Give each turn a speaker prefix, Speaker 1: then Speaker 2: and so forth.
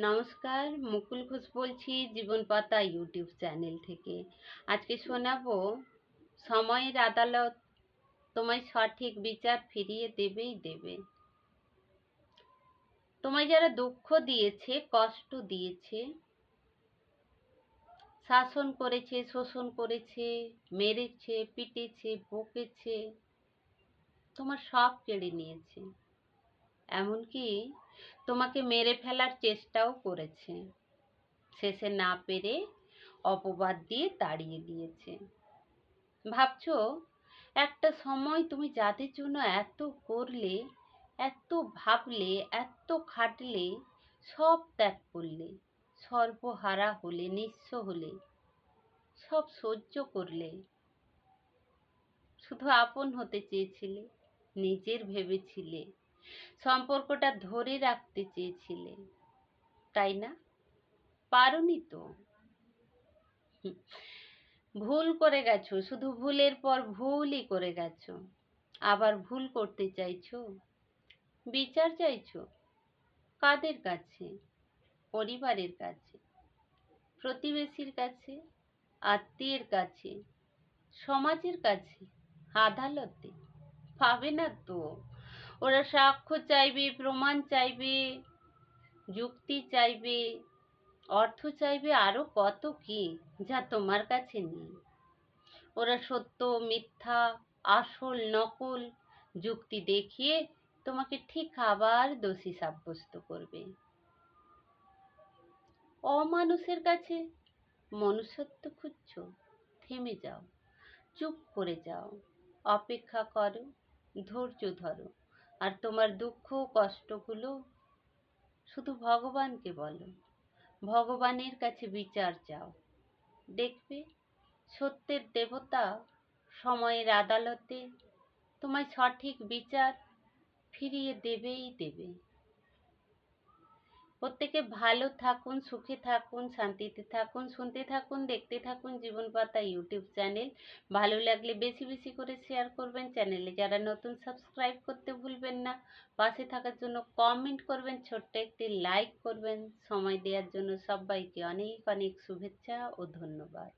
Speaker 1: নমস্কার, মুকুল ঘোষ বলছি জীবন পাতা ইউটিউব চ্যানেল থেকে। আজকে শোনাবো সময়ের আদালত তোমায় সঠিক বিচার ফিরিয়ে দেবেই দেবে। তোমায় যারা দুঃখ দিয়েছে, কষ্ট দিয়েছে, শাসন করেছে, শোষণ করেছে, মেরেছে, পিটেছে, বকেছে, তোমার সব কেড়ে নিয়েছে। এমনকি তোমাকে মেরে ফেলার চেষ্টাও করেছে, শেষে না পেরে অপবাদ দিয়ে তাড়িয়ে দিয়েছে। ভাবছো একটা সময় তুমি যাদের জন্য এত করলে, এত ভাবলে, এত খাটলে, সব ত্যাগ করলে, সর্বহারা হলে, নিঃস্ব হলে, সব সহ্য করলে, শুধু আপন হতে চেয়েছিলে, নিজের ভেবেছিলে, সম্পর্কটা ধরে রাখতে চেয়েছিলে, তাই না? পারোনি তো। ভুল করে গেছো, শুধু ভুলের পর ভুলই করে গেছো। আবার ভুল করতে চাইছো, বিচার চাইছো। কাদের কাছে? পরিবারের কাছে, প্রতিবেশীর কাছে, আত্মীয়ের কাছে, সমাজের কাছে, আদালতে? পাবে না তো। ওরা সাক্ষ্য চাইবে, প্রমাণ চাইবে, যুক্তি চাইবে, অর্থ চাইবে, আরো কত কি, যা তোমার কাছে নেই। ওরা সত্য, মিথ্যা, আসল, নকল যুক্তি দেখিয়ে তোমাকে ঠিক আবার দোষী সাব্যস্ত করবে। অমানুষের কাছে মনুষ্যত্ব খুঁজছো? থেমে যাও, চুপ করে যাও, অপেক্ষা করো, ধৈর্য ধরো, আর তোমার দুঃখ কষ্টগুলো শুধু ভগবানকে বলো, ভগবানের কাছে বিচার চাও। দেখবে সত্যের দেবতা সময়ের আদালতে তোমায় সঠিক বিচার ফিরিয়ে দেবেই দেবে। প্রত্যেকে ভালো থাকুন, সুখে থাকুন, শান্তিতে থাকুন, শুনতে থাকুন, দেখতে থাকুন জীবন পাতা ইউটিউব চ্যানেল। ভালো লাগলে বেশি বেশি করে শেয়ার করবেন। চ্যানেলে যারা নতুন, সাবস্ক্রাইব করতে ভুলবেন না। পাশে থাকার জন্য কমেন্ট করবেন, ছোট্ট একটি লাইক করবেন। সময় দেওয়ার জন্য সবাইকে অনেক অনেক শুভেচ্ছা ও ধন্যবাদ।